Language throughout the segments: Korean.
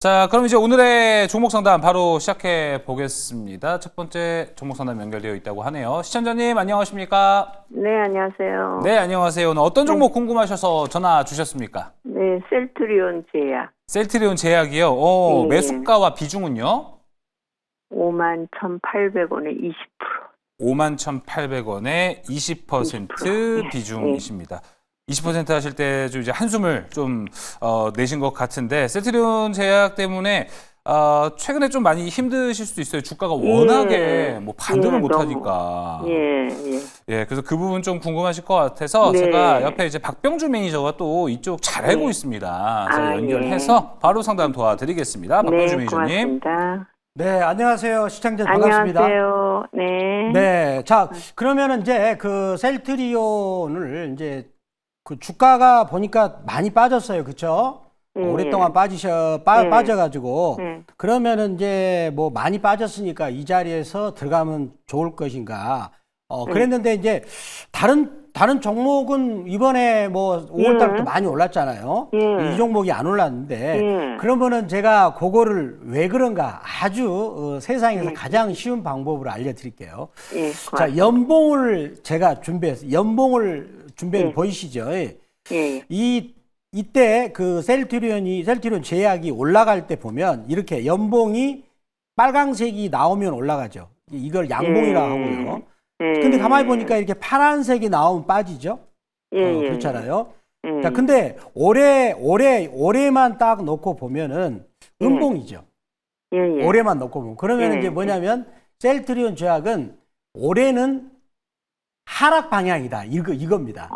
자, 그럼 이제 오늘의 종목 상담 바로 시작해 보겠습니다. 첫 번째 종목 상담 연결되어 있다고 하네요. 시청자님 안녕하십니까? 네, 안녕하세요. 네, 안녕하세요. 오늘 어떤 종목 궁금하셔서 전화 주셨습니까? 네, 셀트리온 제약 셀트리온 제약이요. 네. 매수가와 비중은요? 51,800원에 20%. 51,800원에 20% 비중이십니다. 20% 하실 때 좀 이제 한숨을 좀 내신 것 같은데 셀트리온 제약 때문에 최근에 좀 많이 힘드실 수도 있어요. 주가가 워낙에 뭐 반등을 못 하니까. 예, 그래서 그 부분 좀 궁금하실 것 같아서 네. 제가 옆에 이제 박병주 매니저가 또 이쪽 잘 알고 있습니다. 제가 연결해서 바로 상담 도와드리겠습니다. 박병주 매니저님. 고맙습니다. 네, 안녕하세요. 시청자 반갑습니다. 안녕하세요. 네. 네, 자, 그러면은 이제 그 셀트리온을 이제 그 주가가 보니까 많이 빠졌어요. 그쵸? 오랫동안 빠져가지고. 그러면은 이제 뭐 많이 빠졌으니까 이 자리에서 들어가면 좋을 것인가. 그랬는데 이제 다른 종목은 이번에 뭐 5월 달부터 많이 올랐잖아요. 이 종목이 안 올랐는데 그러면은 제가 그거를 왜 그런가 아주 세상에서 가장 쉬운 방법으로 알려드릴게요. 자, 연봉을 제가 준비했어요. 연봉을 준비해 보이시죠? 이때 그 셀트리온 제약이 올라갈 때 보면 이렇게 연봉이 빨강색이 나오면 올라가죠. 이걸 양봉이라고 하고요. 근데 가만히 보니까 이렇게 파란색이 나오면 빠지죠. 그렇잖아요. 자, 근데 올해만 딱 놓고 보면은 음봉이죠. 올해만 놓고 보면. 그러면 이제 뭐냐면 셀트리온 제약은 올해는 하락 방향이다. 이겁니다.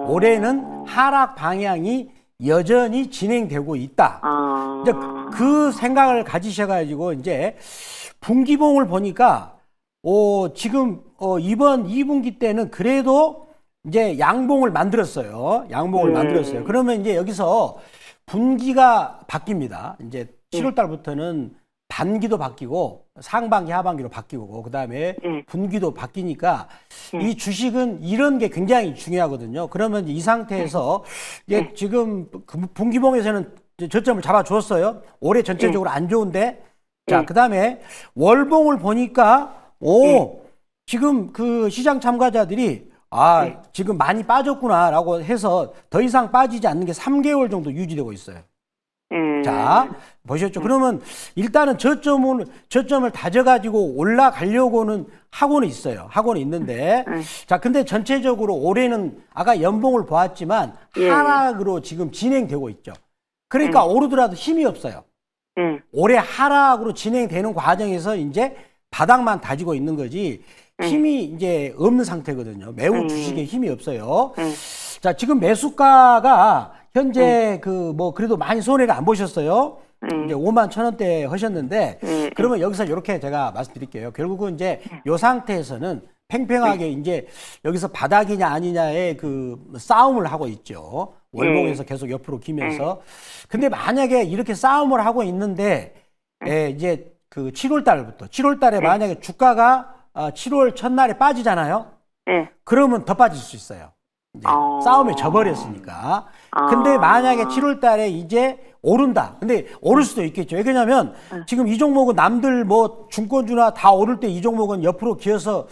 올해는 하락 방향이 여전히 진행되고 있다. 이제 그 생각을 가지셔가지고 이제 분기봉을 보니까 지금 이번 2분기 때는 그래도 이제 양봉을 만들었어요. 그러면 이제 여기서 분기가 바뀝니다. 이제 7월 달부터는 단기도 바뀌고 상반기, 하반기로 바뀌고 그다음에 분기도 바뀌니까 이 주식은 이런 게 굉장히 중요하거든요. 그러면 이 상태에서 이제 지금 분기봉에서는 저점을 잡아 줬어요. 올해 전체적으로 안 좋은데 자, 그다음에 월봉을 보니까 지금 그 시장 참가자들이 지금 많이 빠졌구나라고 해서 더 이상 빠지지 않는 게 3개월 정도 유지되고 있어요. 자, 보셨죠? 그러면 일단은 저점을 다져가지고 올라가려고는 하고는 있어요. 하고는 있는데. 자, 근데 전체적으로 올해는 아까 연봉을 보았지만 하락으로 지금 진행되고 있죠. 그러니까 오르더라도 힘이 없어요. 올해 하락으로 진행되는 과정에서 이제 바닥만 다지고 있는 거지 힘이 이제 없는 상태거든요. 매우 주식에 힘이 없어요. 자, 지금 매수가가 현재 그래도 많이 손해를 안 보셨어요. 이제 51,000원대 하셨는데 그러면 여기서 이렇게 제가 말씀드릴게요. 결국은 이제 이 상태에서는 팽팽하게 이제 여기서 바닥이냐 아니냐의 그 싸움을 하고 있죠. 월봉에서 계속 옆으로 기면서. 근데 만약에 이렇게 싸움을 하고 있는데 이제 그 7월 달에 만약에 주가가 7월 첫날에 빠지잖아요. 그러면 더 빠질 수 있어요. 이제 싸움에 져버렸으니까. 근데 만약에 7월 달에 이제 오른다. 근데 오를 수도 있겠죠. 왜냐면 지금 이 종목은 남들 뭐 중권주나 다 오를 때 이 종목은 옆으로 기어서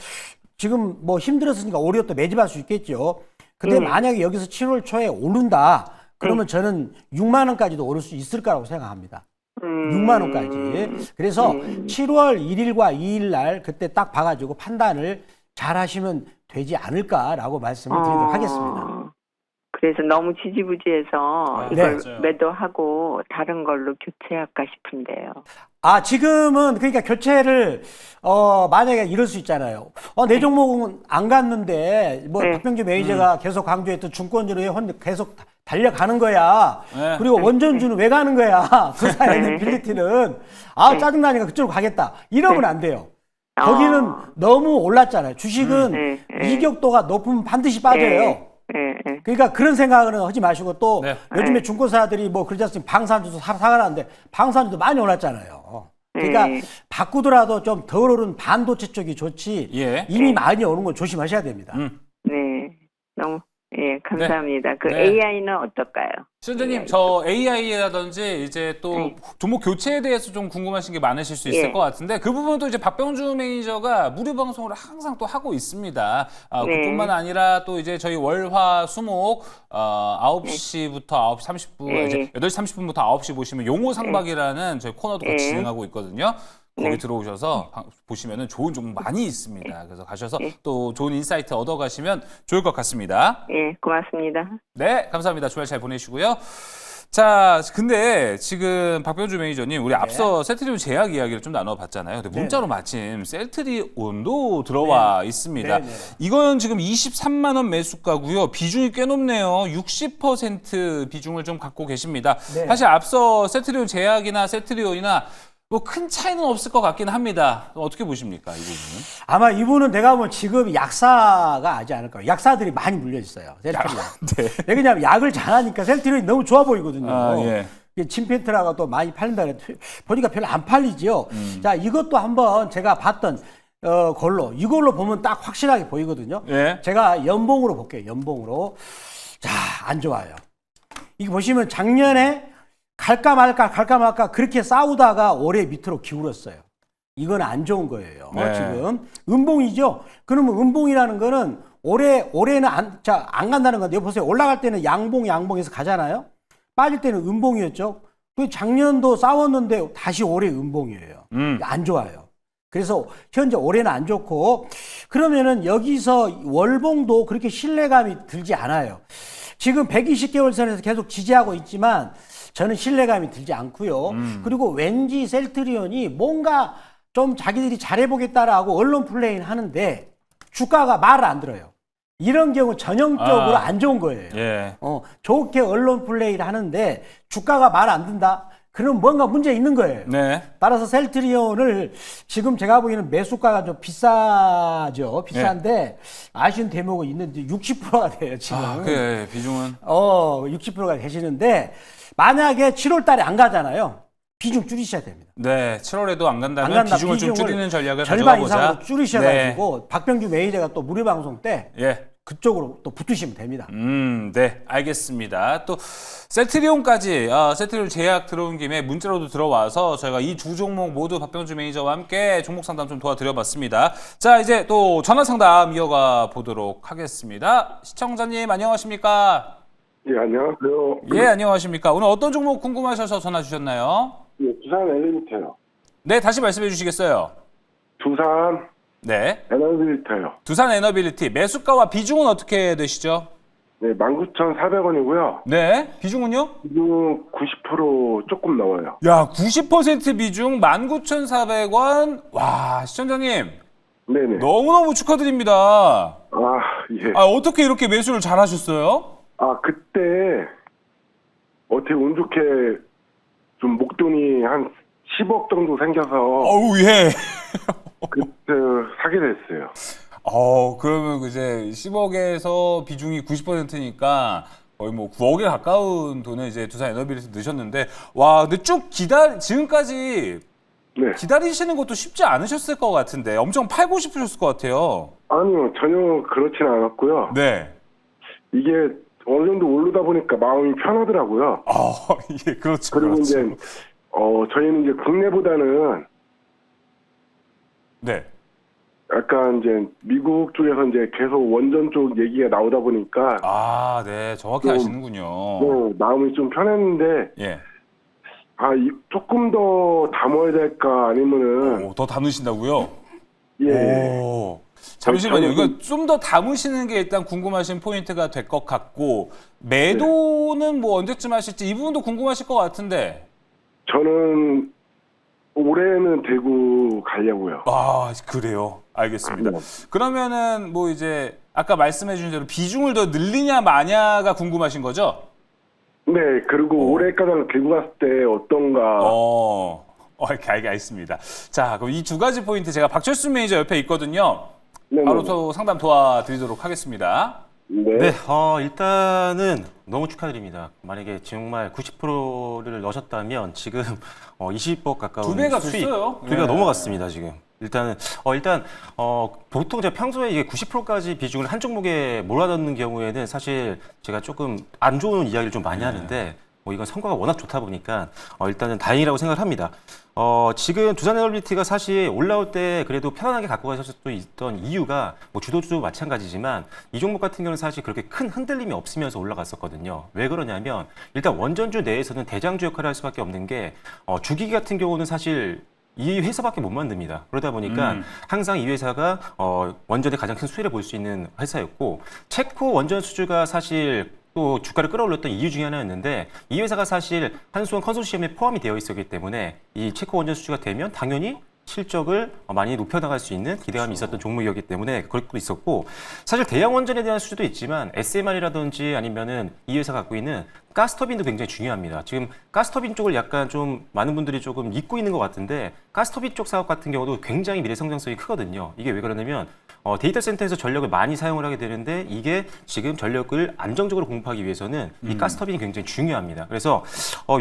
지금 뭐 힘들었으니까 오히려 또 매집할 수 있겠죠. 근데 만약에 여기서 7월 초에 오른다. 그러면 저는 6만 원까지도 오를 수 있을 거라고 생각합니다. 6만 원까지. 그래서 7월 1일과 2일 날 그때 딱 봐가지고 판단을 잘 하시면 되지 않을까라고 말씀을 드리도록 하겠습니다. 그래서 너무 지지부지해서 이걸 맞아요. 매도하고 다른 걸로 교체할까 싶은데요. 지금은 그러니까 교체를 만약에 이럴 수 있잖아요. 내 종목은 안 갔는데 뭐 박병주 매니저가 계속 강조했던 중권주로 계속 달려가는 거야. 그리고 원전주는 왜 가는 거야? 그 사이에 있는 빌리티는 짜증나니까 그쪽으로 가겠다. 이러면 안 돼요. 거기는 너무 올랐잖아요. 주식은 이격도가 높으면 반드시 빠져요. 그러니까 그런 생각은 하지 마시고 또 요즘에 중고사들이 뭐 그러지 않습니까? 방산주도 사가라는데 방산주도 많이 올랐잖아요. 그러니까 바꾸더라도 좀 덜 오른 반도체 쪽이 좋지 이미 많이 오른 건 조심하셔야 됩니다. 네. 너무 예, 감사합니다. 그 네. AI는 어떨까요? 시청자님, 저 AI라든지 이제 또 네. 종목 교체에 대해서 좀 궁금하신 게 많으실 수 있을 예. 것 같은데 그 부분도 이제 박병주 매니저가 무료 방송을 항상 또 하고 있습니다. 네. 그뿐만 아니라 또 이제 저희 월화 수목 9시부터 9시 30분, 예. 이제 8시 30분부터 9시 보시면 용호 상박이라는 저희 코너도 같이 예. 진행하고 있거든요. 거기 네. 들어오셔서 보시면은 좋은 종목 많이 있습니다. 그래서 가셔서 예. 또 좋은 인사이트 얻어 가시면 좋을 것 같습니다. 예, 고맙습니다. 네, 감사합니다. 주말 잘 보내시고요. 자, 근데 지금 박병주 매니저님, 우리 앞서 셀트리온 제약 이야기를 좀 나눠봤잖아요. 근데 문자로 마침 셀트리온도 들어와 있습니다. 네네. 이건 지금 23만 원 매수가고요. 비중이 꽤 높네요. 60% 비중을 좀 갖고 계십니다. 네. 사실 앞서 셀트리온 제약이나 셀트리온이나 뭐 큰 차이는 없을 것 같긴 합니다. 어떻게 보십니까, 이 부분은? 아마 이분은 내가 보면 지금 약사가 하지 않을까. 약사들이 많이 물려 있어요. 셀트리온. 네. 왜냐면 약을 잘하니까 셀트리온이 너무 좋아 보이거든요. 아, 예. 침펜트라가 또 많이 팔린다 그래. 보니까 별로 안 팔리죠. 자, 이것도 한번 제가 봤던 이걸로 보면 딱 확실하게 보이거든요. 예. 제가 연봉으로 볼게요. 연봉으로. 자, 안 좋아요. 이거 보시면 작년에 갈까 말까 그렇게 싸우다가 올해 밑으로 기울었어요. 이건 안 좋은 거예요. 네. 지금 음봉이죠. 그러면 음봉이라는 거는 올해는 안 간다는 건데 보세요. 올라갈 때는 양봉에서 가잖아요. 빠질 때는 음봉이었죠. 그 작년도 싸웠는데 다시 올해 음봉이에요. 안 좋아요. 그래서 현재 올해는 안 좋고 그러면은 여기서 월봉도 그렇게 신뢰감이 들지 않아요. 지금 120개월 선에서 계속 지지하고 있지만 저는 신뢰감이 들지 않고요. 그리고 왠지 셀트리온이 뭔가 좀 자기들이 잘해보겠다라고 언론 플레이는 하는데 주가가 말을 안 들어요. 이런 경우 전형적으로 안 좋은 거예요. 예. 좋게 언론 플레이를 하는데 주가가 말 안 듣는다? 그럼 뭔가 문제 있는 거예요. 네. 따라서 셀트리온을 지금 제가 보기에는 매수가가 좀 비싸죠. 비싼데 아쉬운 대목은 있는데 60%가 돼요, 지금. 그 비중은 60%가 되시는데 만약에 7월 달에 안 가잖아요. 비중 줄이셔야 됩니다. 네, 7월에도 안 간다면 안 간다, 비중을 좀 비중을 줄이는 전략을 절반 가져가보자. 이상으로 줄이셔가지고 박병주 매니저가 또 무료 방송 때 예. 그쪽으로 또 붙으시면 됩니다. 네, 알겠습니다. 또 셀트리온까지 셀트리온 제약 들어온 김에 문자로도 들어와서 저희가 이 두 종목 모두 박병주 매니저와 함께 종목 상담 좀 도와드려봤습니다. 자, 이제 또 전화 상담 이어가 보도록 하겠습니다. 시청자님 안녕하십니까? 예, 안녕하세요. 예, 안녕하십니까? 오늘 어떤 종목 궁금하셔서 전화 주셨나요? 예, 두산 엘리베이터요. 네, 다시 말씀해 주시겠어요? 두산 네, 에너빌리터요. 두산 에너빌리티 매수가와 비중은 어떻게 되시죠? 네, 19,400원이고요. 네, 비중은요? 지금 90% 조금 넘어요. 야, 90% 비중 19,400원. 와, 시청자님 네네. 너무너무 축하드립니다. 아, 예. 어떻게 이렇게 매수를 잘하셨어요? 그때 어떻게 운 좋게 좀 목돈이 한 10억 정도 생겨서 어우, 예. 그때 사게 됐어요. 그러면 이제 10억에서 비중이 90%니까 거의 뭐 9억에 가까운 돈을 이제 두산 에너빌리티 넣으셨는데, 와, 근데 쭉 지금까지 네. 기다리시는 것도 쉽지 않으셨을 것 같은데, 엄청 팔고 싶으셨을 것 같아요. 아니요, 전혀 그렇진 않았고요. 네. 이게 어느 정도 오르다 보니까 마음이 편하더라고요. 예, 그렇죠. 그리고 그렇죠. 이제 저희는 이제 국내보다는 네. 약간 이제 미국 쪽에서 이제 계속 원전 쪽 얘기가 나오다 보니까 네, 정확히 좀, 아시는군요. 마음이 좀 편했는데 예. 조금 더 담아야 될까 아니면은 더 담으신다고요? 예. 오. 잠시만요. 저는 이거 좀 더 담으시는 게 일단 궁금하신 포인트가 될 것 같고, 매도는 뭐 언제쯤 하실지 이 부분도 궁금하실 것 같은데. 저는 올해는 대구 가려고요. 그래요. 알겠습니다. 네. 그러면은 뭐 이제 아까 말씀해 주신 대로 비중을 더 늘리냐 마냐가 궁금하신 거죠? 네, 그리고 올해까지 대구 갔을 때 어떤가. 이렇게 알겠습니다. 자, 그럼 이 두 가지 포인트 제가 박철수 매니저 옆에 있거든요. 네네. 바로 또 상담 도와드리도록 하겠습니다. 네. 일단은 너무 축하드립니다. 만약에 정말 90%를 넣으셨다면 지금 20억 가까운 2배가 수익, 됐어요. 2배가 네. 넘어갔습니다, 지금. 일단 보통 제가 평소에 이게 90%까지 비중을 한 종목에 몰아넣는 경우에는 사실 제가 조금 안 좋은 이야기를 좀 많이 하는데 뭐 이건 성과가 워낙 좋다 보니까 일단은 다행이라고 생각을 합니다. 지금 두산에너빌리티가 사실 올라올 때 그래도 편안하게 갖고 가실 수 있던 이유가 뭐 주도주도 마찬가지지만 이 종목 같은 경우는 사실 그렇게 큰 흔들림이 없으면서 올라갔었거든요. 왜 그러냐면 일단 원전주 내에서는 대장주 역할을 할 수밖에 없는 게 주기기 같은 경우는 사실 이 회사밖에 못 만듭니다. 그러다 보니까 항상 이 회사가 원전에 가장 큰 수혜를 볼 수 있는 회사였고 체코 원전 수주가 사실 또 주가를 끌어올렸던 이유 중에 하나였는데 이 회사가 사실 한수원 컨소시엄에 포함이 되어 있었기 때문에 이 체코 원전 수주가 되면 당연히 실적을 많이 높여나갈 수 있는 기대감이 있었던 종목이었기 때문에 그것도 있었고 사실 대형 원전에 대한 수주도 있지만 SMR이라든지 아니면은 이 회사가 갖고 있는 가스터빈도 굉장히 중요합니다. 지금 가스터빈 쪽을 약간 좀 많은 분들이 조금 잊고 있는 것 같은데 가스터빈 쪽 사업 같은 경우도 굉장히 미래 성장성이 크거든요. 이게 왜 그러냐면 데이터 센터에서 전력을 많이 사용을 하게 되는데 이게 지금 전력을 안정적으로 공급하기 위해서는 이 가스터빈이 굉장히 중요합니다. 그래서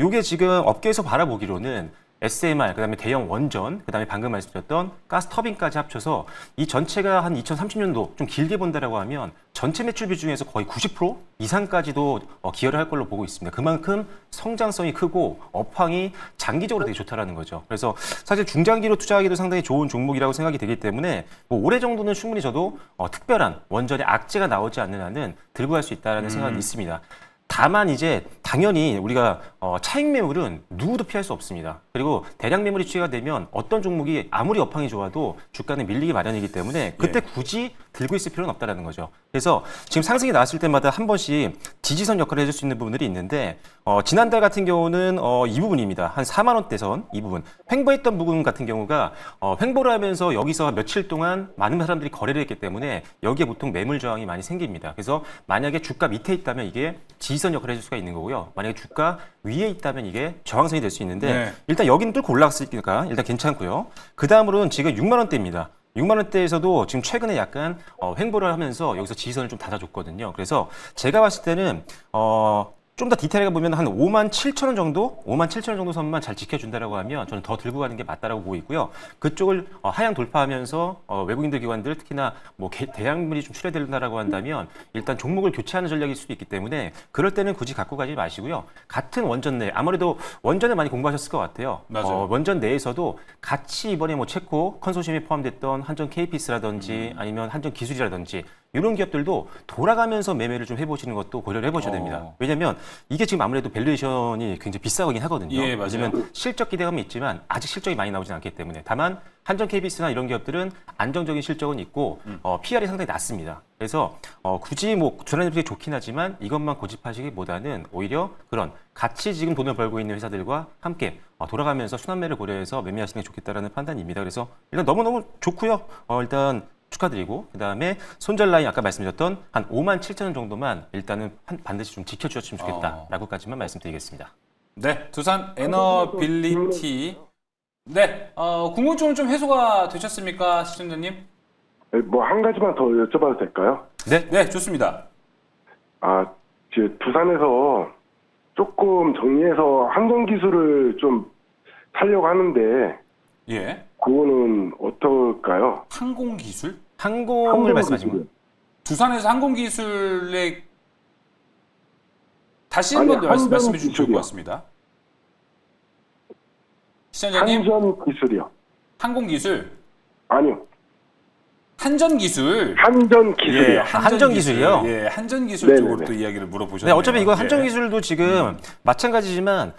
이게 지금 업계에서 바라보기로는 SMR, 그다음에 대형 원전, 그다음에 방금 말씀드렸던 가스 터빈까지 합쳐서 이 전체가 한 2030년도 좀 길게 본다라고 하면 전체 매출 비중에서 거의 90% 이상까지도 기여를 할 걸로 보고 있습니다. 그만큼 성장성이 크고 업황이 장기적으로 되게 좋다라는 거죠. 그래서 사실 중장기로 투자하기도 상당히 좋은 종목이라고 생각이 되기 때문에 뭐 올해 정도는 충분히 저도 특별한 원전의 악재가 나오지 않는 한은 들고 갈 수 있다라는 생각이 있습니다. 다만 이제 당연히 우리가 차익 매물은 누구도 피할 수 없습니다. 그리고 대량 매물이 취해가 되면 어떤 종목이 아무리 업황이 좋아도 주가는 밀리기 마련이기 때문에 그때 굳이 들고 있을 필요는 없다는 거죠. 그래서 지금 상승이 나왔을 때마다 한 번씩 지지선 역할을 해줄 수 있는 부분들이 있는데 지난달 같은 경우는 이 부분입니다. 한 4만 원대선 이 부분. 횡보했던 부분 같은 경우가 횡보를 하면서 여기서 며칠 동안 많은 사람들이 거래를 했기 때문에 여기에 보통 매물 저항이 많이 생깁니다. 그래서 만약에 주가 밑에 있다면 이게 지지선 역할을 해줄 수가 있는 거고요. 만약에 주가 위에 있다면 이게 저항선이 될 수 있는데 일단 여기는 뚫고 올라갔으니까 일단 괜찮고요. 그 다음으로는 지금 6만 원대입니다. 6만 원대에서도 지금 최근에 약간 횡보를 하면서 여기서 지지선을 좀 닫아줬거든요. 그래서 제가 봤을 때는 좀 더 디테일하게 보면 한 5만 7천 원 정도? 5만 7천 원 정도 선만 잘 지켜준다라고 하면 저는 더 들고 가는 게 맞다라고 보고 있고요. 그쪽을 하향 돌파하면서 외국인들 기관들 특히나 뭐 대량물이 좀 출해된다라고 한다면 일단 종목을 교체하는 전략일 수도 있기 때문에 그럴 때는 굳이 갖고 가지 마시고요. 같은 원전 내 아무래도 원전을 많이 공부하셨을 것 같아요. 맞아요. 원전 내에서도 같이 이번에 뭐 체코 컨소시엄에 포함됐던 한전 KPS라든지 아니면 한전 기술이라든지 이런 기업들도 돌아가면서 매매를 좀 해보시는 것도 고려를 해보셔야 됩니다. 왜냐하면 이게 지금 아무래도 밸류에이션이 굉장히 비싸긴 하거든요. 예, 맞아요. 왜냐면 실적 기대감이 있지만 아직 실적이 많이 나오진 않기 때문에 다만 한전 KBS나 이런 기업들은 안정적인 실적은 있고 PR이 상당히 낮습니다. 그래서 굳이 뭐 두산에너빌리티 좋긴 하지만 이것만 고집하시기보다는 오히려 그런 같이 지금 돈을 벌고 있는 회사들과 함께 돌아가면서 순환매를 고려해서 매매하시는 게 좋겠다라는 판단입니다. 그래서 일단 너무너무 좋고요. 일단 축하드리고 그다음에 손절 라인 아까 말씀드렸던 한 5만 7천 원 정도만 일단은 반드시 좀 지켜주셨으면 좋겠다라고까지만 말씀드리겠습니다. 네, 두산 에너빌리티. 네, 궁금증은 좀 해소가 되셨습니까, 시청자님? 뭐 한 가지만 더 여쭤봐도 될까요? 네, 좋습니다. 이제 두산에서 조금 정리해서 한전 기술을 좀 살려고 하는데 예. 그거는 어떨까요? 항공기술? 항공을 말씀하신 거예요? 두산에서 항공기술에 다시 한번 말씀해 주시면 좋을 것 같습니다. 시청자님, 한전 기술이요. 항공기술? 아니요. 한전기술? 한전 기술이요. 한전기술이요? 예, 한전기술 네네네. 쪽으로 또 이야기를 물어보셨네요. 네, 어차피 이거 예. 한전기술도 지금 마찬가지지만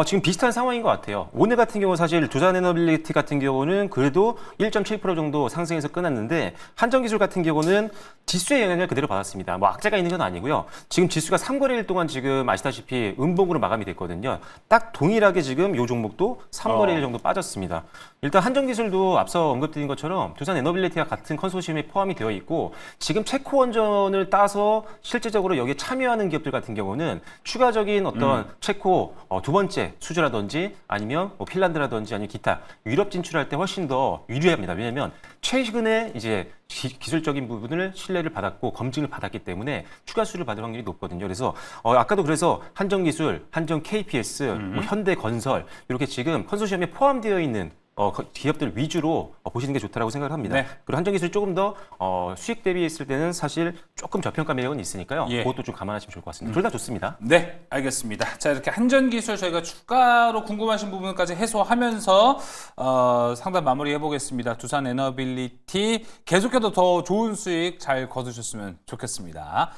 지금 비슷한 상황인 것 같아요. 오늘 같은 경우 사실 두산에너빌리티 같은 경우는 그래도 1.7% 정도 상승해서 끝났는데 한전기술 같은 경우는 지수의 영향을 그대로 받았습니다. 뭐 악재가 있는 건 아니고요. 지금 지수가 3거래일 동안 지금 아시다시피 음봉으로 마감이 됐거든요. 딱 동일하게 지금 이 종목도 3거래일 정도 빠졌습니다. 일단 한전기술도 앞서 언급드린 것처럼 두산에너빌리티와 같은 컨소시엄에 포함이 되어 있고 지금 체코 원전을 따서 실질적으로 여기에 참여하는 기업들 같은 경우는 추가적인 어떤 체코 두 번째 수주라든지 아니면 뭐 핀란드라든지 아니면 기타 유럽 진출할 때 훨씬 더 유리합니다. 왜냐하면 최근에 이제 기술적인 부분을 신뢰를 받았고 검증을 받았기 때문에 추가 수주를 받을 확률이 높거든요. 그래서 아까도 그래서 한전기술, 한전 KPS, 뭐 현대건설 이렇게 지금 컨소시엄에 포함되어 있는 기업들 위주로 보시는 게 좋다라고 생각을 합니다. 네. 그리고 한전기술이 조금 더 수익 대비했을 때는 사실 조금 저평가 매력은 있으니까요. 예. 그것도 좀 감안하시면 좋을 것 같습니다. 둘 다 좋습니다. 네, 알겠습니다. 자, 이렇게 한전기술 저희가 추가로 궁금하신 부분까지 해소하면서 상담 마무리해 보겠습니다. 두산 에너빌리티 계속해서 더 좋은 수익 잘 거두셨으면 좋겠습니다.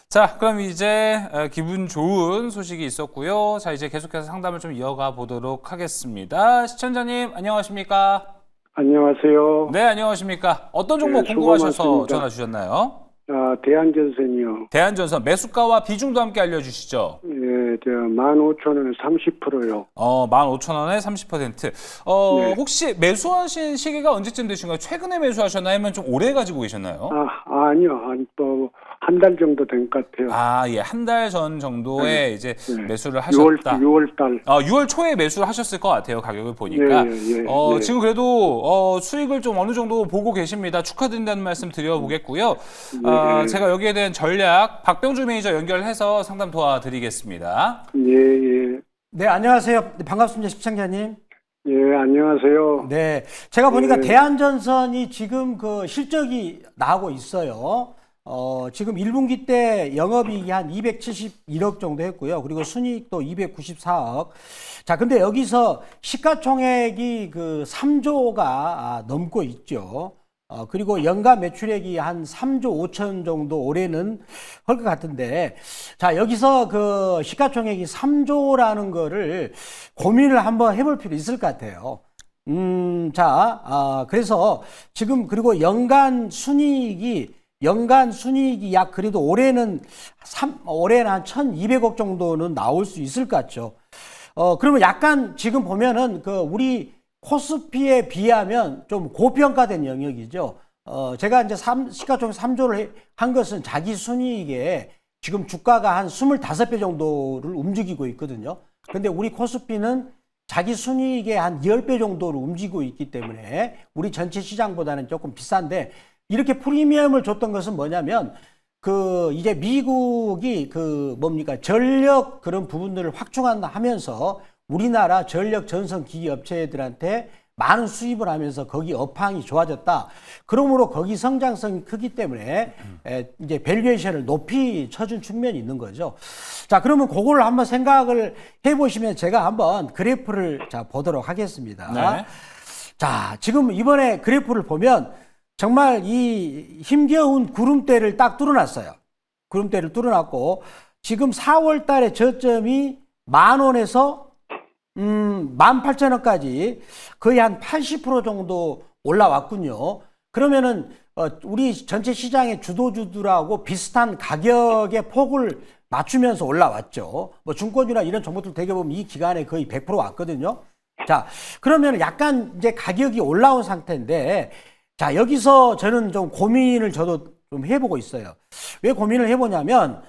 자, 그럼 이제 기분 좋은 소식이 있었고요. 자, 이제 계속해서 상담을 좀 이어가 보도록 하겠습니다. 시청자님, 안녕하십니까? 안녕하세요. 네, 안녕하십니까? 어떤 종목 네, 궁금하셔서 수고 많습니다. 전화 주셨나요? 대한전선이요. 대한전선 매수가와 비중도 함께 알려주시죠. 예, 15,000원에 30%요. 15,000원에 30%. 네. 혹시 매수하신 시기가 언제쯤 되신가요? 최근에 매수하셨나요? 아니면 좀 오래 가지고 계셨나요? 아니요. 한 달 정도 된 것 같아요. 아, 예. 한 달 전 정도에 이제 네. 매수를 하셨다. 6월 달. 6월 초에 매수를 하셨을 것 같아요. 가격을 보니까. 예. 지금 그래도 수익을 좀 어느 정도 보고 계십니다. 축하드린다는 말씀 드려보겠고요. 네. 제가 여기에 대한 전략 박병주 매니저 연결해서 상담 도와드리겠습니다. 예. 네, 안녕하세요. 네, 반갑습니다, 시청자님. 예, 안녕하세요. 네, 제가 보니까 네. 대한전선이 지금 그 실적이 나오고 있어요. 지금 1분기 때 영업이익이 한 271억 정도 했고요. 그리고 순이익도 294억. 자, 근데 여기서 시가총액이 그 3조가 넘고 있죠. 그리고 연간 매출액이 한 3조 5천 정도 올해는 할 것 같은데, 자, 여기서 그 시가총액이 3조라는 거를 고민을 한번 해볼 필요 있을 것 같아요. 그래서 지금 그리고 연간 순이익이 약 그래도 올해는 한 1,200억 정도는 나올 수 있을 것 같죠. 그러면 약간 지금 보면은 그 우리 코스피에 비하면 좀 고평가된 영역이죠. 제가 이제 시가총액 3조를 한 것은 자기 순이익에 지금 주가가 한 25배 정도를 움직이고 있거든요. 근데 우리 코스피는 자기 순이익의 한 10배 정도를 움직이고 있기 때문에 우리 전체 시장보다는 조금 비싼데, 이렇게 프리미엄을 줬던 것은 뭐냐면 이제 미국이 전력 그런 부분들을 확충한다 하면서 우리나라 전력 전선 기기 업체들한테 많은 수입을 하면서 거기 업황이 좋아졌다. 그러므로 거기 성장성이 크기 때문에 이제 밸류에이션을 높이 쳐준 측면이 있는 거죠. 자, 그러면 그거를 한번 생각을 해보시면 제가 한번 그래프를 보도록 하겠습니다. 네. 자, 지금 이번에 그래프를 보면 정말 이 힘겨운 구름대를 딱 뚫어놨어요. 구름대를 뚫어놨고, 지금 4월 달에 저점이 10,000원에서 18,000원까지 거의 한 80% 정도 올라왔군요. 그러면은 우리 전체 시장의 주도주들하고 비슷한 가격의 폭을 맞추면서 올라왔죠. 뭐 증권주나 이런 종목들 되게 보면 이 기간에 거의 100% 왔거든요. 자, 그러면 약간 이제 가격이 올라온 상태인데, 자, 여기서 저는 좀 고민을 저도 좀 해보고 있어요. 왜 고민을 해보냐면,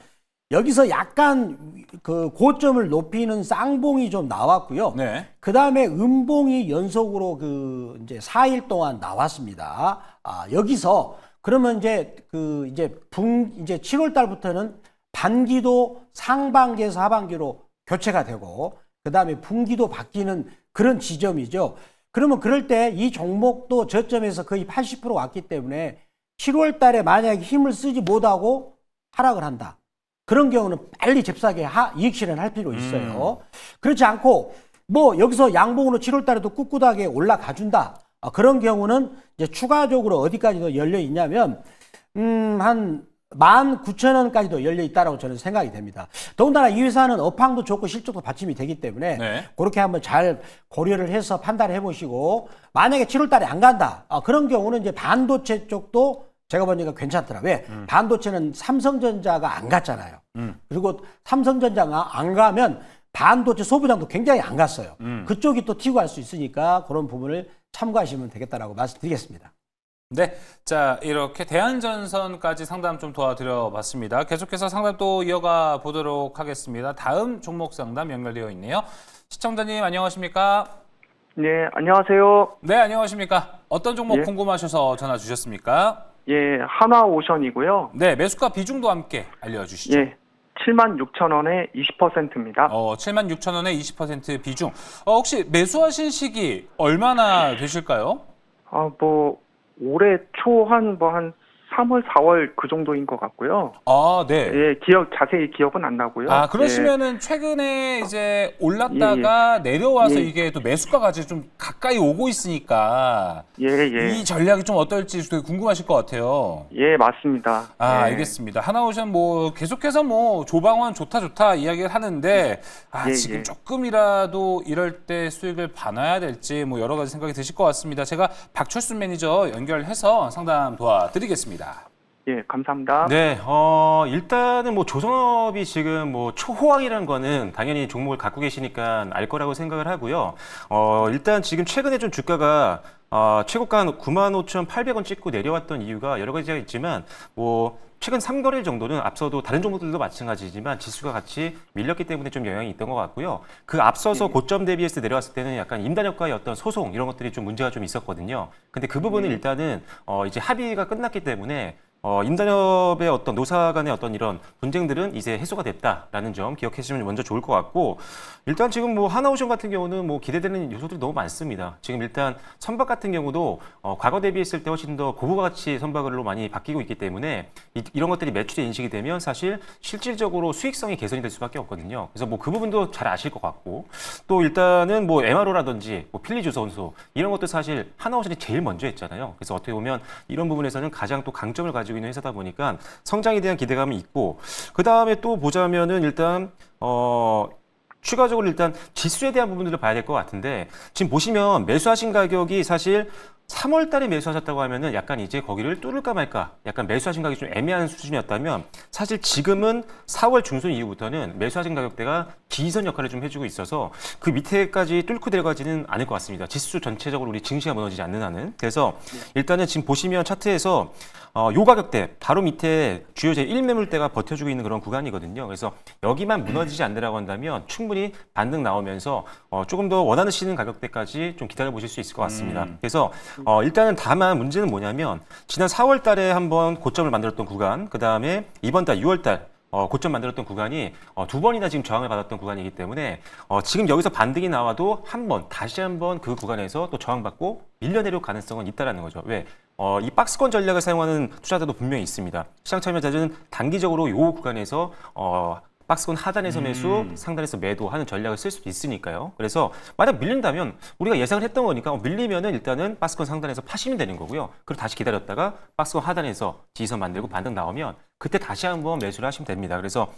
여기서 약간 그 고점을 높이는 쌍봉이 좀 나왔고요. 네. 그 다음에 음봉이 연속으로 이제 4일 동안 나왔습니다. 여기서 그러면 이제 이제 7월 달부터는 반기도 상반기에서 하반기로 교체가 되고, 그 다음에 분기도 바뀌는 그런 지점이죠. 그러면 그럴 때 이 종목도 저점에서 거의 80% 왔기 때문에 7월 달에 만약에 힘을 쓰지 못하고 하락을 한다. 그런 경우는 빨리 잽싸게 이익 실현할 필요 있어요. 그렇지 않고 뭐 여기서 양봉으로 7월 달에도 꿋꿋하게 올라가 준다. 그런 경우는 이제 추가적으로 어디까지 더 열려 있냐면 한 19,000원까지도 열려 있다라고 저는 생각이 됩니다. 더군다나 이 회사는 업황도 좋고 실적도 받침이 되기 때문에 네. 그렇게 한번 잘 고려를 해서 판단을 해보시고, 만약에 7월 달에 안 간다. 그런 경우는 이제 반도체 쪽도 제가 보니까 괜찮더라. 왜? 반도체는 삼성전자가 안 갔잖아요. 그리고 삼성전자가 안 가면 반도체 소부장도 굉장히 안 갔어요. 그쪽이 또 튀고 갈 수 있으니까 그런 부분을 참고하시면 되겠다라고 말씀드리겠습니다. 네, 자, 이렇게 대한전선까지 상담 좀 도와드려 봤습니다. 계속해서 상담 또 이어가 보도록 하겠습니다. 다음 종목 상담 연결되어 있네요. 시청자님 안녕하십니까? 네, 안녕하세요. 네, 안녕하십니까? 어떤 종목 예. 궁금하셔서 전화 주셨습니까? 예, 하나오션이고요. 네, 매수가 비중도 함께 알려주시죠. 예, 76,000원에 20%입니다. 76,000원에 20% 비중. 혹시 매수하신 시기 얼마나 되실까요? 뭐 올해 초 한 3월, 4월 그 정도인 것 같고요. 네. 예, 자세히 기억은 안 나고요. 그러시면은 최근에 이제 올랐다가 내려와서 예. 이게 또 매수가가 좀 가까이 오고 있으니까 이 전략이 좀 어떨지 되게 궁금하실 것 같아요. 예, 맞습니다. 알겠습니다. 하나오션 뭐 계속해서 뭐 조방원 좋다 이야기를 하는데 지금 조금이라도 이럴 때 수익을 봐놔야 될지 뭐 여러 가지 생각이 드실 것 같습니다. 제가 박철수 매니저 연결해서 상담 도와드리겠습니다. 예, 감사합니다. 네, 일단은 뭐 조선업이 지금 뭐 초호황이라는 거는 당연히 종목을 갖고 계시니까 알 거라고 생각을 하고요. 일단 지금 최근에 좀 주가가 최고가 95,800원 찍고 내려왔던 이유가 여러 가지가 있지만 뭐 최근 3거래일 정도는 앞서도 다른 종목들도 마찬가지지만 지수가 같이 밀렸기 때문에 좀 영향이 있던 것 같고요. 그 앞서서 고점 대비해서 내려왔을 때는 약간 임단협과의 어떤 소송 이런 것들이 좀 문제가 좀 있었거든요. 근데 그 부분은 일단은 이제 합의가 끝났기 때문에 임단협의 어떤 노사 간의 어떤 이런 분쟁들은 이제 해소가 됐다라는 점 기억해 주시면 먼저 좋을 것 같고, 일단 지금 뭐 하나오션 같은 경우는 뭐 기대되는 요소들이 너무 많습니다. 지금 일단 선박 같은 경우도 과거 대비했을 때 훨씬 더 고부가 가치 선박으로 많이 바뀌고 있기 때문에 이런 것들이 매출에 인식이 되면 사실 실질적으로 수익성이 개선이 될 수밖에 없거든요. 그래서 뭐 그 부분도 잘 아실 것 같고, 또 일단은 뭐 MRO라든지 뭐 필리주선소 이런 것도 사실 하나오션이 제일 먼저 했잖아요. 그래서 어떻게 보면 이런 부분에서는 가장 또 강점을 가지고 있는 회사다 보니까 성장에 대한 기대감이 있고, 그 다음에 또 보자면은 일단 추가적으로 일단 지수에 대한 부분들을 봐야 될 것 같은데, 지금 보시면 매수하신 가격이 사실 3월 달에 매수하셨다고 하면은 약간 이제 거기를 뚫을까 말까 약간 매수하신 가격이 좀 애매한 수준이었다면, 사실 지금은 4월 중순 이후부터는 매수하신 가격대가 기선 역할을 좀 해주고 있어서 그 밑에까지 뚫고 들어가지는 않을 것 같습니다. 지수 전체적으로 우리 증시가 무너지지 않는 한은. 그래서 일단은 지금 보시면 차트에서 요 가격대 바로 밑에 주요 제1매물대가 버텨주고 있는 그런 구간이거든요. 그래서 여기만 무너지지 않는다고 한다면 충분히 반등 나오면서 조금 더 원하시는 가격대까지 좀 기다려 보실 수 있을 것 같습니다. 그래서 일단은 다만 문제는 뭐냐면, 지난 4월 달에 한번 고점을 만들었던 구간, 그 다음에 이번 달 6월 달 고점 만들었던 구간이 두 번이나 지금 저항을 받았던 구간이기 때문에 지금 여기서 반등이 나와도 다시 한번 그 구간에서 또 저항받고 밀려 내려올 가능성은 있다라는 거죠. 왜? 이 박스권 전략을 사용하는 투자자도 분명히 있습니다. 시장 참여자들은 단기적으로 이 구간에서 박스권 하단에서 매수, 상단에서 매도하는 전략을 쓸 수도 있으니까요. 그래서 만약 밀린다면 우리가 예상을 했던 거니까 밀리면은 일단은 박스권 상단에서 파시면 되는 거고요. 그리고 다시 기다렸다가 박스권 하단에서 지지선 만들고 반등 나오면 그때 다시 한번 매수를 하시면 됩니다. 그래서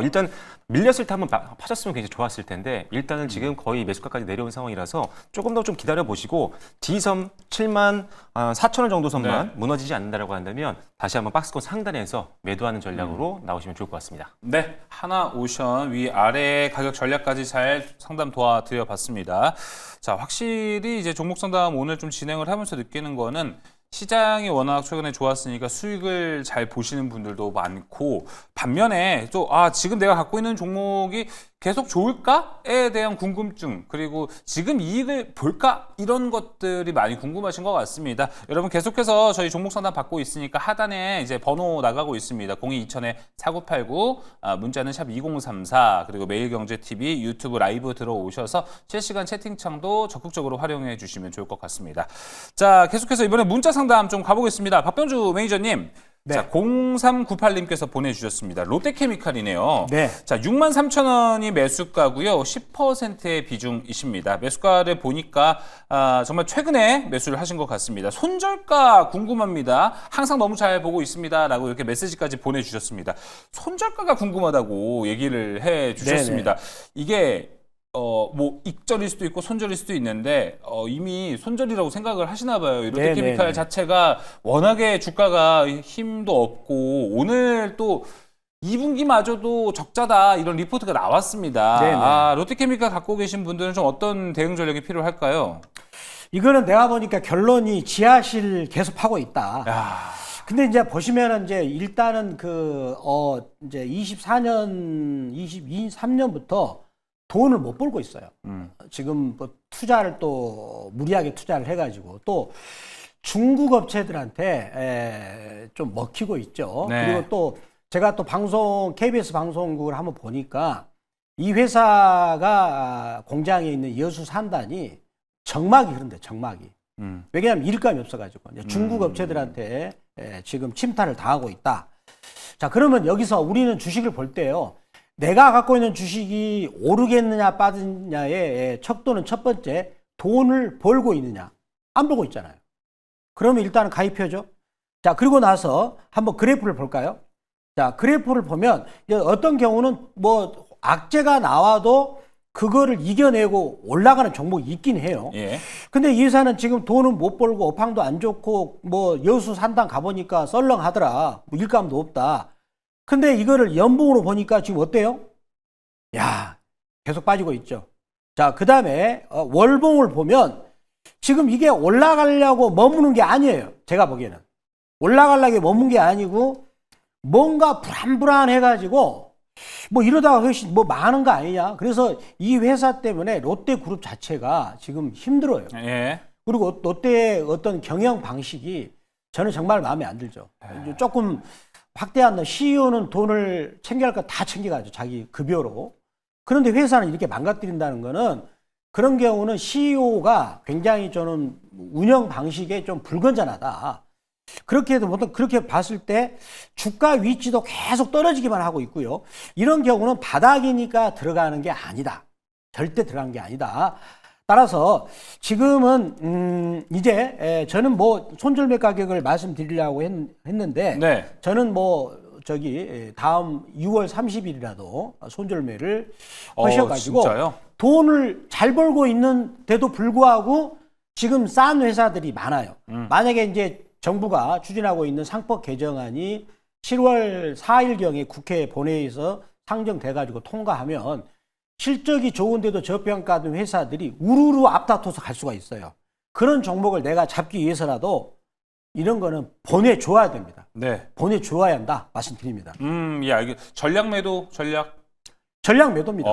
일단 밀렸을 때 한번 파셨으면 굉장히 좋았을 텐데, 일단은 지금 거의 매수가까지 내려온 상황이라서 조금 더 좀 기다려 보시고, 지지선 74,000원 정도 선만 무너지지 않는다라고 한다면 다시 한번 박스권 상단에서 매도하는 전략으로 나오시면 좋을 것 같습니다. 네, 하나오션 위아래 가격 전략까지 잘 상담 도와드려 봤습니다. 자, 확실히 이제 종목 상담 오늘 좀 진행을 하면서 느끼는 거는, 시장이 워낙 최근에 좋았으니까 수익을 잘 보시는 분들도 많고, 반면에 또 지금 내가 갖고 있는 종목이 계속 좋을까에 대한 궁금증, 그리고 지금 이익을 볼까, 이런 것들이 많이 궁금하신 것 같습니다. 여러분 계속해서 저희 종목 상담 받고 있으니까 하단에 이제 번호 나가고 있습니다. 02-2000-4989, 문자는 샵 2034, 그리고 매일경제TV 유튜브 라이브 들어오셔서 실시간 채팅창도 적극적으로 활용해 주시면 좋을 것 같습니다. 자, 계속해서 이번에 문자 상담 좀 가보겠습니다. 박병주 매니저님. 네. 자, 0398님께서 보내주셨습니다. 롯데케미칼이네요. 네. 자, 63,000원이 매수가고요. 10%의 비중이십니다. 매수가를 보니까 정말 최근에 매수를 하신 것 같습니다. 손절가 궁금합니다. 항상 너무 잘 보고 있습니다. 라고 이렇게 메시지까지 보내주셨습니다. 손절가가 궁금하다고 얘기를 해주셨습니다. 이게 뭐 익절일 수도 있고 손절일 수도 있는데 이미 손절이라고 생각을 하시나 봐요. 이 롯데케미칼 자체가 워낙에 주가가 힘도 없고, 오늘 또 2분기마저도 적자다 이런 리포트가 나왔습니다. 롯데케미칼 갖고 계신 분들은 좀 어떤 대응 전략이 필요할까요? 이거는 내가 보니까 결론이 지하실 계속 하고 있다. 근데 이제 보시면은 이제 일단은 이제 24년, 23년부터 돈을 못 벌고 있어요. 지금 뭐 투자를 또 무리하게 투자를 해가지고 또 중국 업체들한테 좀 먹히고 있죠. 네. 그리고 또 제가 또 KBS 방송국을 한번 보니까 이 회사가 공장에 있는 여수 산단이 정막이 그런데 정막이. 왜냐하면 일감이 없어가지고 이제 중국 업체들한테 지금 침탈을 당하고 있다. 자, 그러면 여기서 우리는 주식을 볼 때요. 내가 갖고 있는 주식이 오르겠느냐 빠지느냐의 척도는 첫 번째 돈을 벌고 있느냐 안 벌고 있잖아요. 그러면 일단은 가입해줘. 자, 그리고 나서 한번 그래프를 볼까요? 자, 그래프를 보면 어떤 경우는 뭐 악재가 나와도 그거를 이겨내고 올라가는 종목이 있긴 해요. 예. 근데 이 회사는 지금 돈은 못 벌고 업황도 안 좋고 뭐 여수 산단 가보니까 썰렁하더라. 뭐 일감도 없다. 근데 이거를 연봉으로 보니까 지금 어때요? 야, 계속 빠지고 있죠. 자, 그 다음에 월봉을 보면 지금 이게 올라가려고 머무는 게 아니에요. 제가 보기에는. 올라가려고 머문 게 아니고 뭔가 불안불안해가지고 뭐 이러다가 훨씬 뭐 많은 거 아니냐. 그래서 이 회사 때문에 롯데그룹 자체가 지금 힘들어요. 예. 그리고 롯데의 어떤 경영 방식이 저는 정말 마음에 안 들죠. 조금 확대한 CEO는 돈을 챙겨야 할 거 다 챙겨가죠. 자기 급여로. 그런데 회사는 이렇게 망가뜨린다는 거는 그런 경우는 CEO가 굉장히 저는 운영 방식에 좀 불건전하다. 그렇게 해도 보통 그렇게 봤을 때 주가 위치도 계속 떨어지기만 하고 있고요. 이런 경우는 바닥이니까 들어가는 게 아니다. 절대 들어간 게 아니다. 따라서 지금은 이제 저는 뭐 손절매 가격을 말씀드리려고 했는데 네. 저는 뭐 다음 6월 30일이라도 손절매를 하셔가지고 진짜요? 돈을 잘 벌고 있는데도 불구하고 지금 싼 회사들이 많아요. 만약에 이제 정부가 추진하고 있는 상법 개정안이 7월 4일경에 국회 본회의에서 상정돼가지고 통과하면 실적이 좋은데도 저평가된 회사들이 우르르 앞다퉈서 갈 수가 있어요. 그런 종목을 내가 잡기 위해서라도 이런 거는 보내줘야 됩니다. 네. 보내줘야 한다 말씀드립니다. 예, 전략 매도, 전략 매도입니다.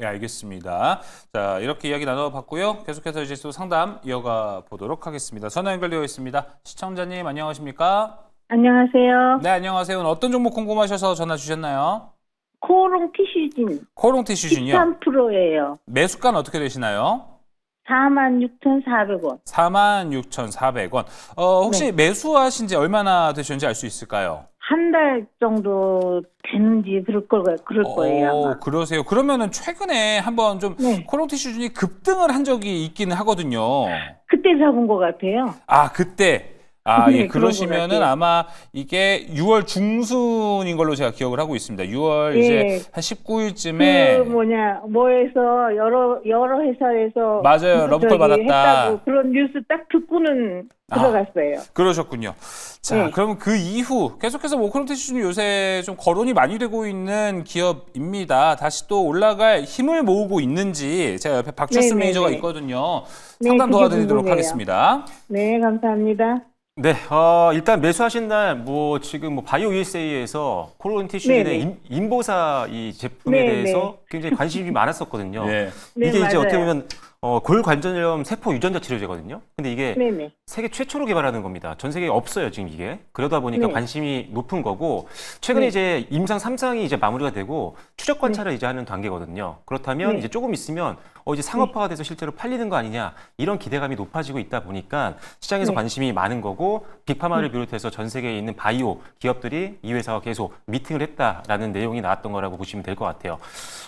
예, 알겠습니다. 자, 이렇게 이야기 나눠봤고요. 계속해서 이제 또 상담 이어가 보도록 하겠습니다. 전화 연결되어 있습니다. 시청자님 안녕하십니까? 안녕하세요. 네, 안녕하세요. 오늘 어떤 종목 궁금하셔서 전화 주셨나요? 코오롱 티슈진 코롱 티슈진이요. 13%예요. 매수가는 어떻게 되시나요? 46,400원. 46,400원. 혹시 매수하신 지 얼마나 되셨는지 알 수 있을까요? 한 달 정도 됐는지 그럴 거예요. 아마. 그러세요. 그러면은 최근에 한번 좀 네. 코롱 티슈진이 급등을 한 적이 있기는 하거든요. 그때 잡은 것 같아요. 아, 그때. 네, 예, 그런 그러시면은 것 같아요. 아마 이게 6월 중순인 걸로 제가 기억을 하고 있습니다. 6월 예. 이제 한 19일쯤에 뭐에서 여러 회사에서 맞아요. 러브콜 받았다. 했다고 그런 뉴스 딱 듣고는 들어갔어요. 그러셨군요. 자, 네. 그러면 그 이후 계속해서 코롱 티슈진이 요새 좀 거론이 많이 되고 있는 기업입니다. 다시 또 올라갈 힘을 모으고 있는지 제가 옆에 박철수 네네네. 매니저가 있거든요. 네, 상담 그게 도와드리도록 궁금해요. 하겠습니다. 네, 감사합니다. 네, 일단 매수하신 날 뭐 지금 뭐 바이오 USA에서 코롱 티슈진의 네네. 인보사 이 제품에 네네. 대해서 굉장히 관심이 많았었거든요. 네. 네, 이게 이제 맞아요. 어떻게 보면 골관절염 세포 유전자 치료제거든요. 근데 이게 네네. 세계 최초로 개발하는 겁니다. 전 세계에 없어요, 지금 이게. 그러다 보니까 네. 관심이 높은 거고, 최근에 네. 이제 임상 3상이 이제 마무리가 되고, 추적 관찰을 이제 하는 단계거든요. 그렇다면 네. 이제 조금 있으면, 이제 상업화가 돼서 실제로 팔리는 거 아니냐, 이런 기대감이 높아지고 있다 보니까 시장에서 네. 관심이 많은 거고, 빅파마를 비롯해서 전 세계에 있는 바이오 기업들이 이 회사와 계속 미팅을 했다라는 내용이 나왔던 거라고 보시면 될 것 같아요.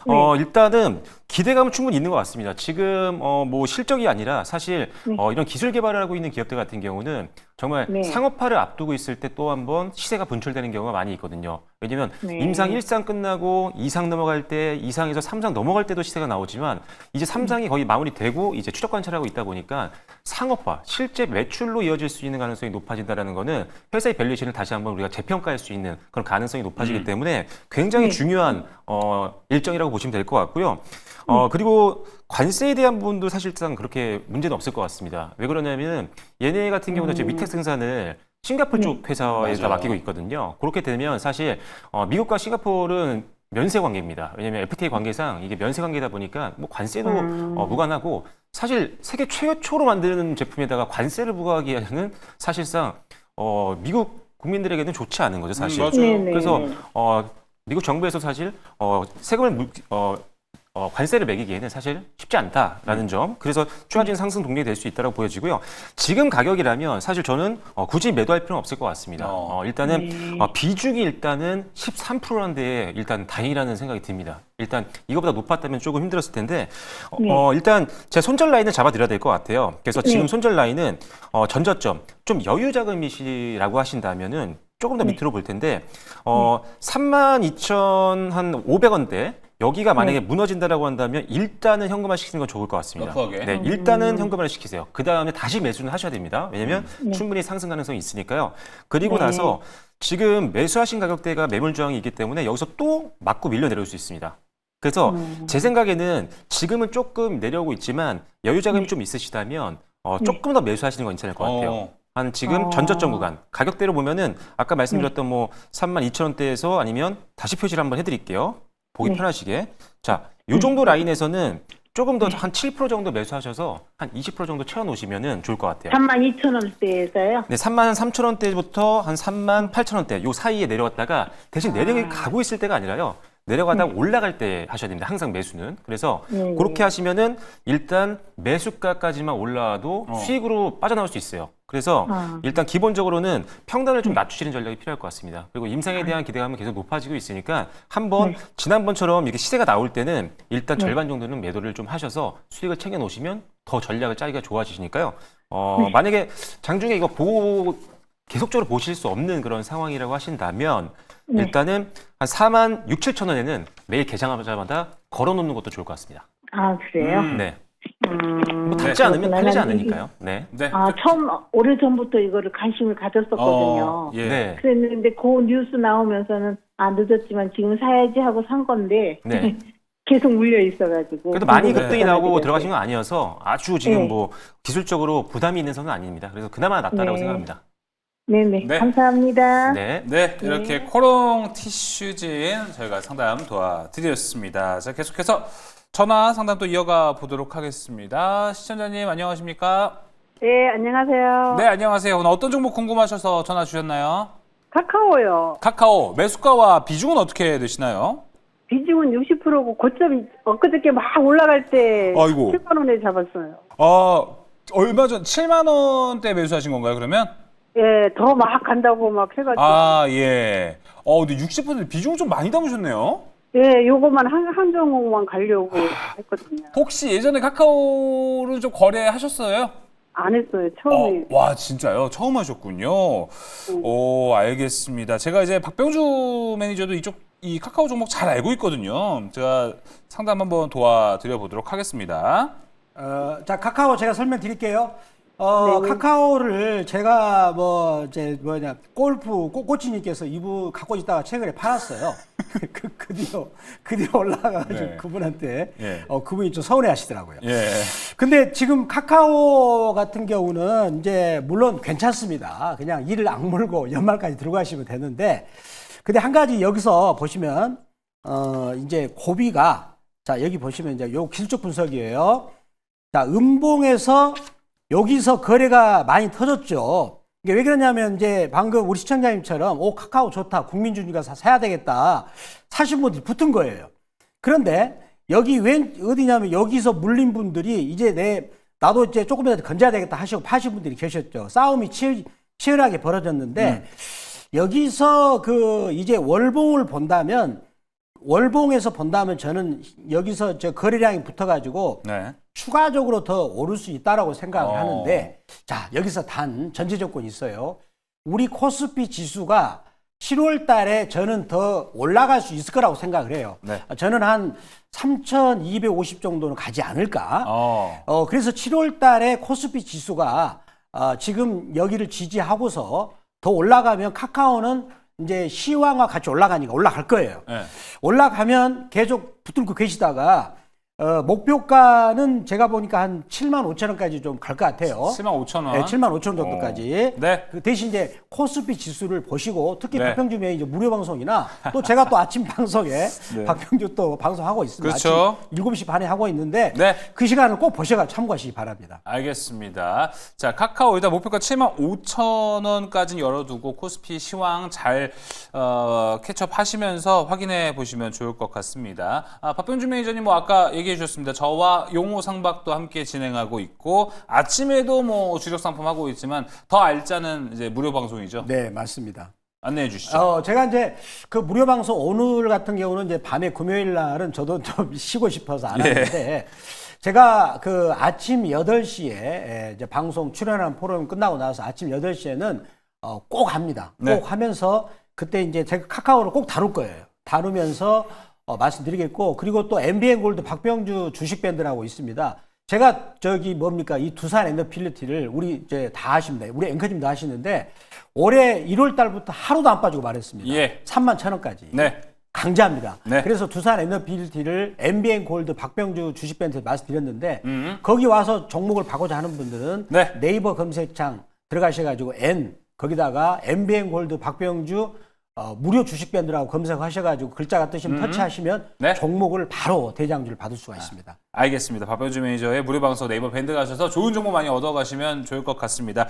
네. 일단은 기대감은 충분히 있는 것 같습니다. 지금 뭐 실적이 아니라 사실 네. 이런 기술 개발을 하고 있는 기업들 같은 경우는 정말 네. 상업화를 앞두고 있을 때 또 한 번 시세가 분출되는 경우가 많이 있거든요. 왜냐면 네. 임상 1상 끝나고 2상 넘어갈 때 2상에서 3상 넘어갈 때도 시세가 나오지만 이제 3상이 거의 마무리되고 이제 추적 관찰하고 있다 보니까 상업화, 실제 매출로 이어질 수 있는 가능성이 높아진다는 거는 회사의 밸류에이션을 다시 한번 우리가 재평가할 수 있는 그런 가능성이 높아지기 때문에 굉장히 네. 중요한 일정이라고 보시면 될 것 같고요. 그리고 관세에 대한 부분도 사실상 그렇게 문제는 없을 것 같습니다. 왜 그러냐면 얘네 같은 경우는 이제 위탁 생산을 싱가포르 쪽 회사에다 맞아요. 맡기고 있거든요. 그렇게 되면 사실 미국과 싱가포르는 면세 관계입니다. 왜냐하면 FTA 관계상 이게 면세 관계다 보니까 뭐 관세도 무관하고 사실 세계 최초로 만드는 제품에다가 관세를 부과하기에는 사실상 미국 국민들에게는 좋지 않은 거죠, 사실. 맞아요. 네네. 그래서 미국 정부에서 사실 세금을 관세를 매기기에는 사실 쉽지 않다라는 점. 그래서 추가적인 상승 동력이 될 수 있다고 보여지고요. 지금 가격이라면 사실 저는 굳이 매도할 필요는 없을 것 같습니다. 일단은 비중이 일단은 13%라는 데에 일단 다행이라는 생각이 듭니다. 일단 이거보다 높았다면 조금 힘들었을 텐데 일단 제 손절 라인을 잡아드려야 될 것 같아요. 그래서 지금 손절 라인은 전저점 좀 여유 자금이시라고 하신다면은 조금 더 밑으로 볼 텐데 32,500원대 여기가 만약에 무너진다라고 한다면 일단은 현금화 시키는 건 좋을 것 같습니다. 러프하게. 네, 일단은 현금화를 시키세요. 그 다음에 다시 매수는 하셔야 됩니다. 왜냐하면 충분히 상승 가능성이 있으니까요. 그리고 나서 지금 매수하신 가격대가 매물 저항이 있기 때문에 여기서 또 맞고 밀려 내려올 수 있습니다. 그래서 제 생각에는 지금은 조금 내려오고 있지만 여유 자금이 좀 있으시다면 조금 더 매수하시는 건 괜찮을 것 같아요. 한 지금 전저점 구간 가격대로 보면은 아까 말씀드렸던 뭐 32,000원대에서 아니면 다시 표시를 한번 해드릴게요. 보기 편하시게. 자, 요 정도 라인에서는 조금 더 한 7% 정도 매수하셔서 한 20% 정도 채워놓으시면 좋을 것 같아요. 32,000원대에서요? 네, 33,000원대부터 한 38,000원대 요 사이에 내려왔다가 대신 내려가고 있을 때가 아니라요. 내려가다가 올라갈 때 하셔야 됩니다. 항상 매수는. 그래서 그렇게 하시면은 일단 매수가까지만 올라와도 수익으로 빠져나올 수 있어요. 그래서 일단 기본적으로는 평단을 좀 낮추시는 전략이 필요할 것 같습니다. 그리고 임상에 대한 기대감은 계속 높아지고 있으니까 한번 지난번처럼 이렇게 시세가 나올 때는 일단 절반 정도는 매도를 좀 하셔서 수익을 챙겨 놓으시면 더 전략을 짜기가 좋아지시니까요. 만약에 장중에 이거 보고 계속적으로 보실 수 없는 그런 상황이라고 하신다면 일단은 한 46,000원에는 매일 개장하자마자 걸어놓는 것도 좋을 것 같습니다. 아, 그래요? 네. 뭐 닿지 않으면 팔리지 않으니까요. 네. 네. 처음 오래전부터 이거를 관심을 가졌었거든요. 예. 네. 그랬는데 그 뉴스 나오면서는 늦었지만 지금 사야지 하고 산 건데 네. 계속 물려 있어가지고. 그래도 많이 그거를 급등이 나오고 사야 들어가신 건 아니어서 아주 지금 네. 뭐 기술적으로 부담이 있는 선은 아닙니다. 그래서 그나마 낫다라고 네. 생각합니다. 네네. 네. 감사합니다. 네. 네, 이렇게 코롱 티슈진 저희가 상담 도와드렸습니다. 자, 계속해서 전화 상담 또 이어가 보도록 하겠습니다. 시청자님 안녕하십니까? 네, 안녕하세요. 네, 안녕하세요. 오늘 어떤 종목 궁금하셔서 전화 주셨나요? 카카오요. 카카오 매수가와 비중은 어떻게 되시나요? 비중은 60%고 고점 엊그저께 막 올라갈 때 아이고. 7만 원에 잡았어요. 얼마 전 7만 원대 매수하신 건가요, 그러면? 예, 더 막 간다고 막 해가지고. 예. 근데 60% 비중을 좀 많이 담으셨네요. 예, 요거만 한 종목만 가려고 했거든요. 혹시 예전에 카카오를 좀 거래하셨어요? 안 했어요, 처음에. 와, 진짜요? 처음 하셨군요. 알겠습니다. 제가 이제 박병주 매니저도 이 카카오 종목 잘 알고 있거든요. 제가 상담 한번 도와드려 보도록 하겠습니다. 자, 카카오 제가 설명드릴게요. 네. 카카오를 제가 골프 꼬치님께서 이분 갖고 있다가 최근에 팔았어요. 그 뒤로 올라가가지고 네. 그분한테 예. 그분이 좀 서운해 하시더라고요. 예. 근데 지금 카카오 같은 경우는 이제 물론 괜찮습니다. 그냥 이를 악물고 연말까지 들어가시면 되는데, 근데 한 가지 여기서 보시면 이제 고비가, 자, 여기 보시면 이제 요 기술적 분석이에요. 자, 음봉에서 여기서 거래가 많이 터졌죠. 이게 왜 그러냐면 이제 방금 우리 시청자님처럼 카카오 좋다, 국민주니까 사야 되겠다 사신 분들이 붙은 거예요. 그런데 여기 어디냐면 여기서 물린 분들이 이제 나도 이제 조금이라도 건져야 되겠다 하시고 파신 분들이 계셨죠. 싸움이 치열하게 벌어졌는데 여기서 이제 월봉을 본다면, 월봉에서 본다면 저는 여기서 거래량이 붙어가지고 네. 추가적으로 더 오를 수 있다라고 생각을 하는데, 자, 여기서 단 전제 조건이 있어요. 우리 코스피 지수가 7월 달에 저는 더 올라갈 수 있을 거라고 생각을 해요. 네. 저는 한 3,250 정도는 가지 않을까. 그래서 7월 달에 코스피 지수가 지금 여기를 지지하고서 더 올라가면 카카오는 이제 시황과 같이 올라가니까 올라갈 거예요. 네. 올라가면 계속 붙들고 계시다가 목표가는 제가 보니까 한 7만 5천 원까지 좀 갈 것 같아요. 7만 5천 원. 네, 7만 5천 원 정도까지. 네. 그 대신 이제 코스피 지수를 보시고 특히 네. 박병주 매니저 무료 방송이나 또 제가 또 아침 방송에 네. 박병주 또 방송하고 있습니다. 그렇죠. 아침 7시 반에 하고 있는데 네. 그 시간을 꼭 보셔가 참고하시기 바랍니다. 알겠습니다. 자, 카카오 일단 목표가 7만 5천 원까지는 열어두고 코스피 시황 잘 캐치업하시면서 확인해 보시면 좋을 것 같습니다. 박병준 매니저님 뭐 아까 얘기해 주셨습니다. 저와 용호 상박도 함께 진행하고 있고 아침에도 뭐 주력 상품 하고 있지만 더 알짜는 이제 무료 방송이죠. 네, 맞습니다. 안내해 주시죠. 제가 이제 그 무료 방송 오늘 같은 경우는 이제 밤에 금요일 날은 저도 좀 쉬고 싶어서 안 하는데 제가 그 아침 8시에 이제 방송 출연한 프로그램 끝나고 나서 아침 8시에는 꼭 합니다. 꼭 네. 하면서 그때 이제 제가 카카오를 꼭 다룰 거예요. 다루면서 말씀드리겠고 그리고 또 MBN 골드 박병주 주식 밴드라고 있습니다. 제가 저기 뭡니까 이 두산 엔더필리티를 우리 이제 다 하십니다. 우리 앵커님도 하시는데 올해 1월 달부터 하루도 안 빠지고 말했습니다. 예. 3만 1,000원까지. 네. 강제합니다. 네. 그래서 두산 엔더필리티를 MBN 골드 박병주 주식 밴드에 말씀드렸는데 거기 와서 종목을 바꾸자 하는 분들은 네. 네이버 검색창 들어가셔가지고 거기다가 MBN 골드 박병주 무료 주식 밴드라고 검색하셔가지고 글자가 뜨시면 터치하시면 네. 종목을 바로 대장주를 받을 수가 있습니다. 알겠습니다. 박병준 매니저의 무료 방송 네이버 밴드 가셔서 좋은 정보 많이 얻어가시면 좋을 것 같습니다.